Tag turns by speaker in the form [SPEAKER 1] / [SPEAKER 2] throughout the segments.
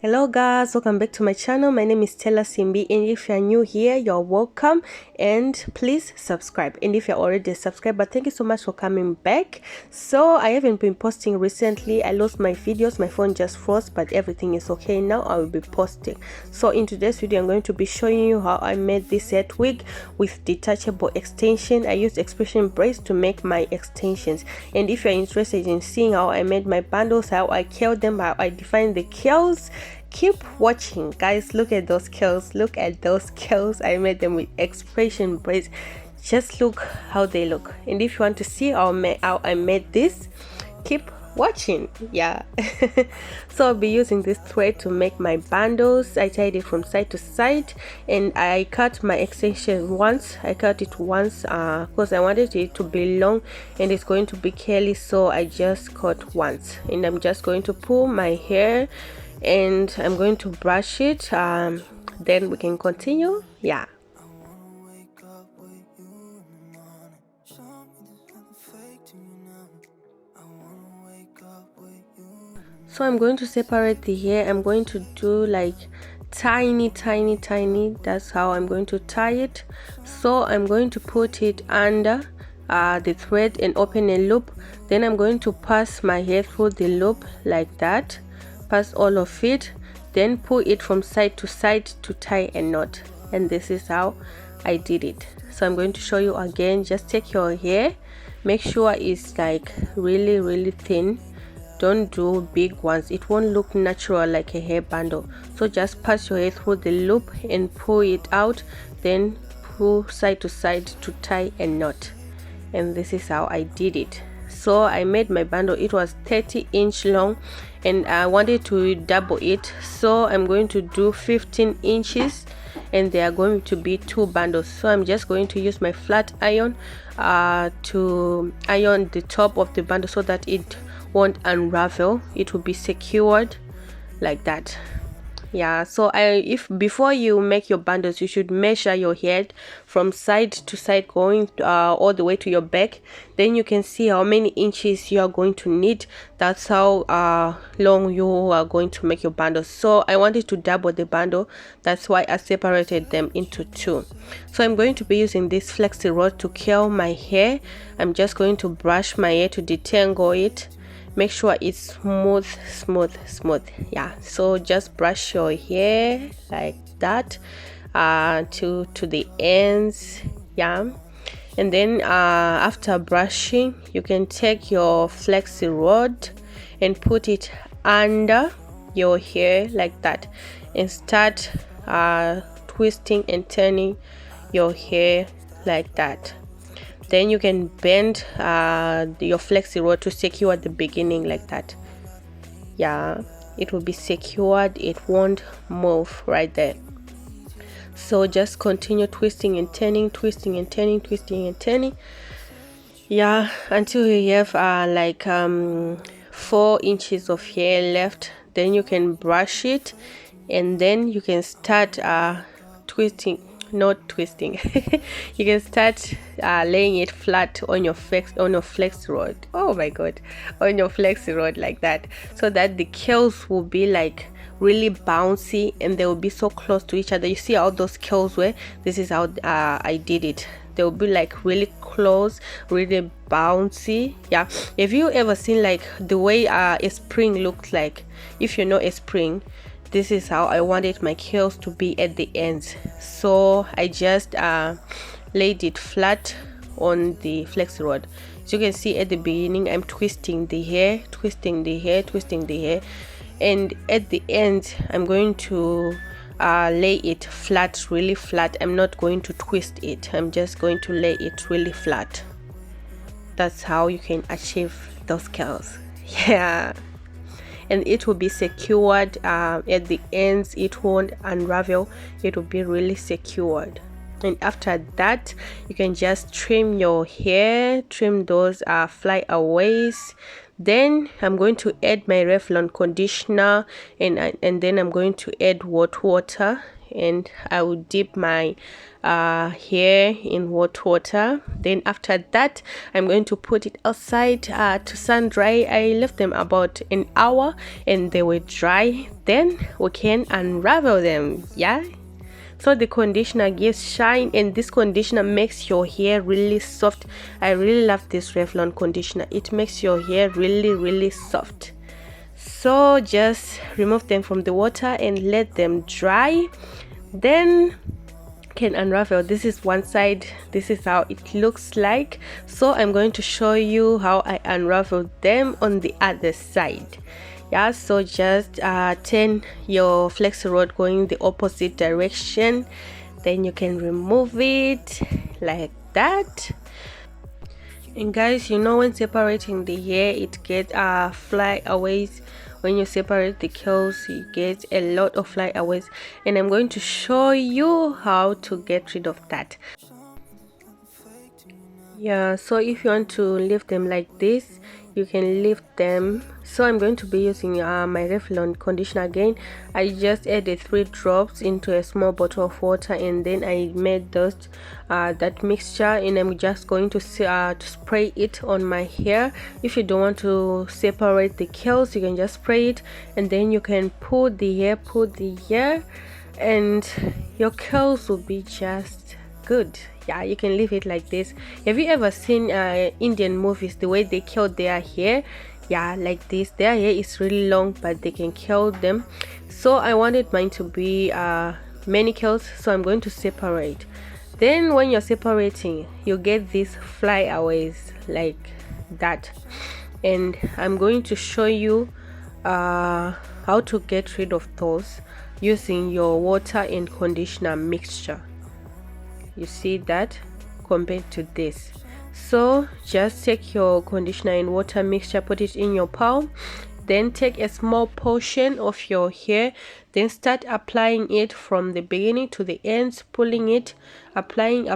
[SPEAKER 1] Hello guys, welcome back to my channel. My name is Stella Simbi, and if you're new here, you're welcome, and please subscribe. And if you're already a subscriber, thank you so much for coming back. So I haven't been posting recently. I lost my videos, my phone just froze, but everything is okay now. I will be posting. So in today's video, I'm going to be showing you how I made this set wig with detachable extension. I used expression braids to make my extensions, and if you're interested in seeing how I made my bundles, how I curl them, how I define the curls, keep watching guys. Look at those curls, look at those curls. I made them with expression braids. Just look how they look. And if you want to see how I made this, keep watching. Yeah. So I'll be using this thread to make my bundles. I tied it from side to side, and I cut my extension once. I cut it once because I wanted it to be long and it's going to be curly, so I just cut once. And I'm just going to pull my hair and I'm going to brush it, then we can continue. Yeah. So I'm going to separate the hair. I'm going to do like tiny. That's how I'm going to tie it. So I'm going to put it under the thread and open a loop. Then I'm going to pass my hair through the loop like that, pass all of it, then pull it from side to side to tie a knot. And this is how I did it. So I'm going to show you again. Just take your hair, make sure it's like really thin. Don't do big ones, it won't look natural like a hair bundle. So just pass your hair through the loop and pull it out, then pull side to side to tie a knot. And this is how I did it. So I made my bundle. It was 30-inch long and I wanted to double it, so I'm going to do 15 inches and they are going to be 2 bundles. So I'm just going to use my flat iron to iron the top of the bundle so that it won't unravel. It will be secured like that. Yeah, so if before you make your bundles, you should measure your head from side to side, going all the way to your back. Then you can see how many inches you are going to need. That's how long you are going to make your bundles. So I wanted to double the bundle, that's why I separated them into 2. So I'm going to be using this flexi rod to curl my hair. I'm just going to brush my hair to detangle it. Make sure it's smooth. Yeah, so just brush your hair like that to the ends. Yeah, and then after brushing, you can take your flexi rod and put it under your hair like that and start twisting and turning your hair like that. Then you can bend your flexi rod to secure at the beginning like that. Yeah, it will be secured, it won't move right there. So just continue twisting and turning, twisting and turning, twisting and turning. Yeah, until you have like 4 inches of hair left. Then you can brush it and then you can start twisting. Not twisting. You can start laying it flat on your flex rod. Oh my god, on your flexi rod like that, so that the curls will be like really bouncy and they will be so close to each other. You see how those curls were? This is how I did it. They will be like really close, really bouncy. Yeah, have you ever seen like the way a spring looks like? If you know a spring, this is how I wanted my curls to be at the ends. So I just laid it flat on the flexi rod. As you can see at the beginning, I'm twisting the hair, and at the end I'm going to lay it flat, really flat. I'm not going to twist it, I'm just going to lay it really flat. That's how you can achieve those curls. Yeah, and it will be secured at the ends. It won't unravel, it will be really secured. And after that, you can just trim your hair, trim those flyaways. Then I'm going to add my Revlon conditioner, and then I'm going to add water and I will dip my hair in hot water. Then after that, I'm going to put it outside to sun dry. I left them about an hour and they were dry. Then we can unravel them. Yeah, so the conditioner gives shine, and this conditioner makes your hair really soft. I really love this Revlon conditioner. It makes your hair really soft. So just remove them from the water and let them dry, then can unravel. This is one side, this is how it looks like. So I'm going to show you how I unravel them on the other side. Yeah, so just turn your flexi rod going the opposite direction, then you can remove it like that. And guys, you know, when separating the hair, it gets flyaways. When you separate the curls, you get a lot of flyaways, and I'm going to show you how to get rid of that. Yeah, so if you want to leave them like this, you can leave them. So I'm going to be using my Revlon conditioner again. I just added 3 drops into a small bottle of water, and then I made those that mixture, and I'm just going to spray it on my hair. If you don't want to separate the curls, you can just spray it, and then you can pull the hair, and your curls will be just good. Yeah, you can leave it like this. Have you ever seen Indian movies, the way they curl their hair? Yeah, like this. Their hair is really long, but they can curl them. So I wanted mine to be many curls, so I'm going to separate. Then when you're separating, you get these flyaways like that, and I'm going to show you how to get rid of those using your water and conditioner mixture. You see that compared to this. So just take your conditioner and water mixture, put it in your palm, then take a small portion of your hair, then start applying it from the beginning to the ends, pulling it, applying.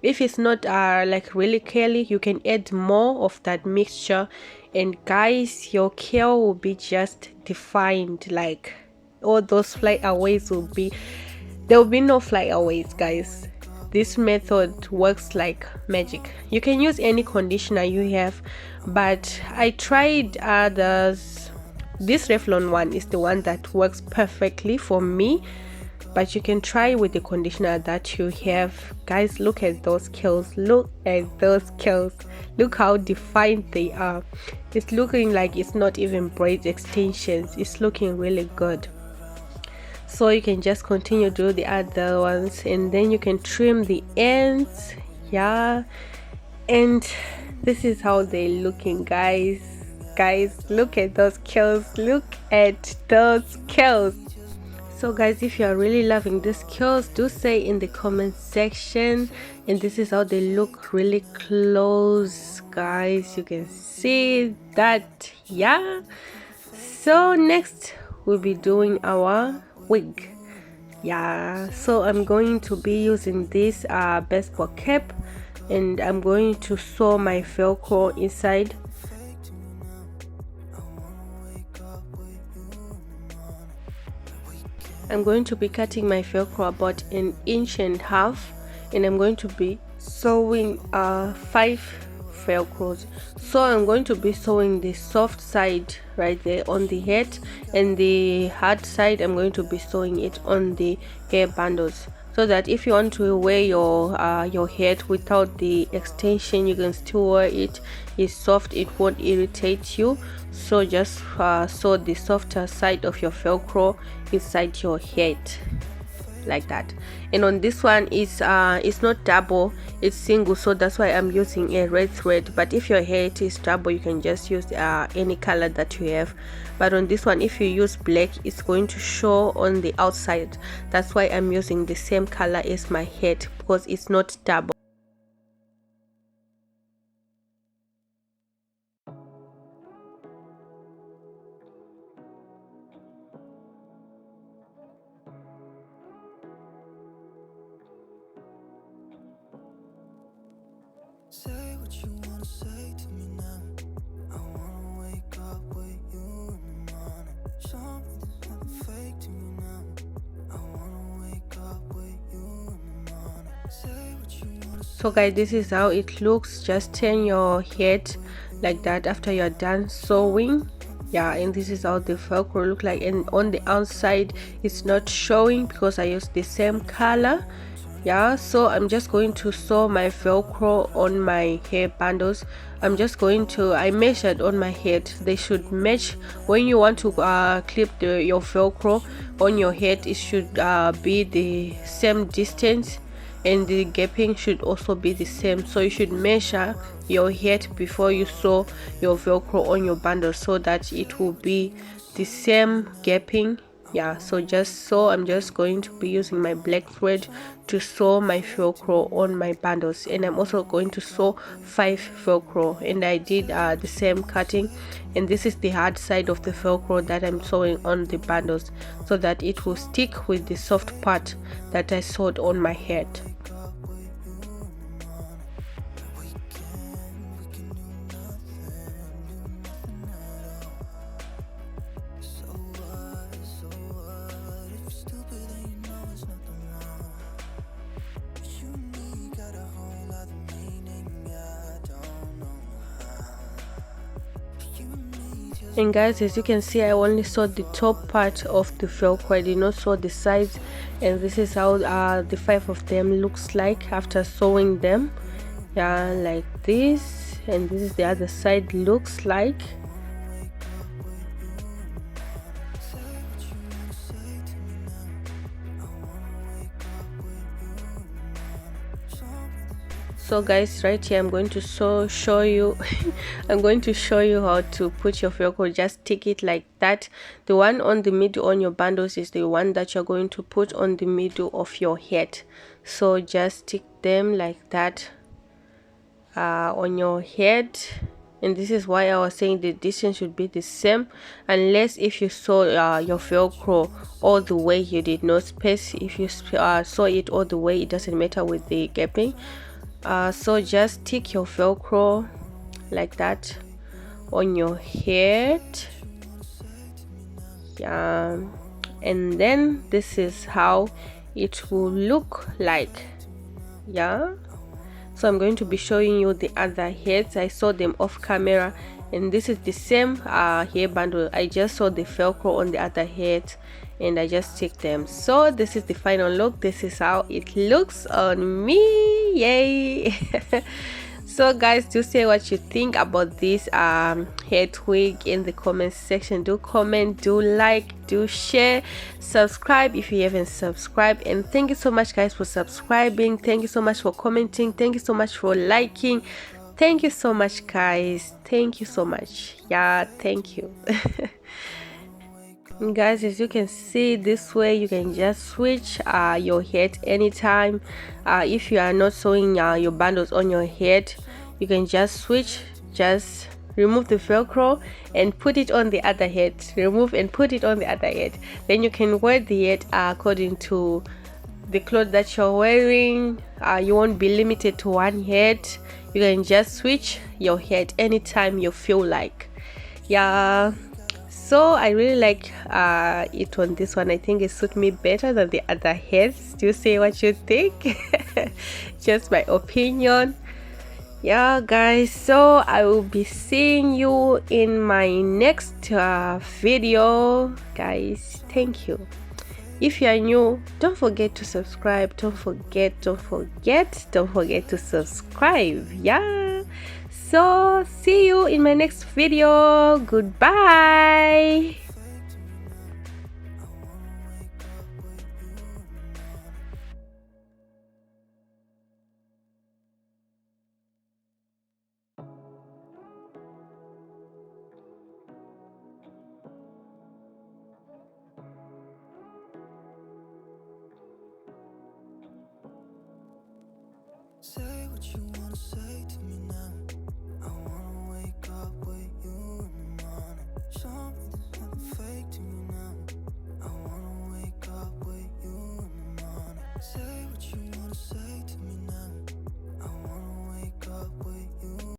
[SPEAKER 1] If it's not like really curly, you can add more of that mixture, and guys, your curl will be just defined. Like all those flyaways will be, there will be no flyaways, guys. This method works like magic. You can use any conditioner you have, but I tried others. This Revlon one is the one that works perfectly for me, but you can try with the conditioner that you have. Guys, look at those curls. Look at those curls. Look how defined they are. It's looking like it's not even braid extensions. It's looking really good. So you can just continue to do the other ones, and then you can trim the ends. Yeah, and this is how they're looking, guys. Look at those curls. Look at those curls. So guys, if you are really loving these curls, do say in the comment section. And this is how they look really close, guys. You can see that. Yeah, so next we'll be doing our wig. Yeah, so I'm going to be using this baseball cap, and I'm going to sew my velcro inside. I'm going to be cutting my velcro about 1.5 inches, and I'm going to be sewing 5 velcros. So I'm going to be sewing the soft side right there on the head, and the hard side I'm going to be sewing it on the hair bundles, so that if you want to wear your head without the extension, you can still wear it. It's soft, it won't irritate you. So just sew the softer side of your velcro inside your head like that. And on this one it's not double, it's single, so that's why I'm using a red thread. But if your hair is double, you can just use any color that you have. But on this one, if you use black, it's going to show on the outside. That's why I'm using the same color as my head, because it's not double.
[SPEAKER 2] Say what you wanna say to me now. I wanna wake up with you in the morning. Show me there's nothing fake to me now. I wanna
[SPEAKER 1] So guys, this is how it looks. Just turn your head like that after you're done sewing. Yeah, and this is how the velcro look like, and on the outside it's not showing because I used the same color. Yeah, so I'm just going to sew my velcro on my hair bundles. I measured on my head, they should match. When you want to clip your velcro on your head, it should be the same distance, and the gapping should also be the same. So you should measure your head before you sew your velcro on your bundle so that it will be the same gapping. Yeah, so I'm just going to be using my black thread to sew my velcro on my bundles, and I'm also going to sew 5 velcro, and I did the same cutting, and this is the hard side of the velcro that I'm sewing on the bundles so that it will stick with the soft part that I sewed on my head. And guys, as you can see, I only saw the top part of the velcro, I did not sew the sides, and this is how the 5 of them looks like after sewing them. Yeah, like this, and this is the other side looks like. So guys, right here I'm going to show you I'm going to show you how to put your velcro. Just stick it like that. The one on the middle on your bundles is the one that you're going to put on the middle of your head. So just stick them like that on your head, and this is why I was saying the distance should be the same, unless if you sew your velcro all the way, you did not space. If you sew it all the way, it doesn't matter with the gapping. So just stick your velcro like that on your head. Yeah, and then this is how it will look like. Yeah, so I'm going to be showing you the other heads. I saw them off camera, and this is the same hair bundle. I just saw the velcro on the other head and I just stick them. So this is the final look. This is how it looks on me. Yay. So guys, do say what you think about this head wig in the comment section. Do comment, do like, do share, subscribe if you haven't subscribed, and thank you so much guys for subscribing. Thank you so much for commenting. Thank you so much for liking. Thank you so much guys. Thank you so much. Yeah, thank you. Guys, as you can see, this way you can just switch your head anytime. If you are not sewing your bundles on your head, you can just switch. Just remove the velcro and put it on the other head, remove and put it on the other head. Then you can wear the head according to the clothes that you're wearing. You won't be limited to one head. You can just switch your head anytime you feel like. Yeah, so I really like it on this one. I think it suits me better than the other heads. Do say what you think. Just my opinion. Yeah guys, so I will be seeing you in my next video guys. Thank you. If you are new, don't forget to subscribe. Don't forget to subscribe. Yeah, so see you in my next video. Goodbye.
[SPEAKER 2] Say what you wanna say to me now. I wanna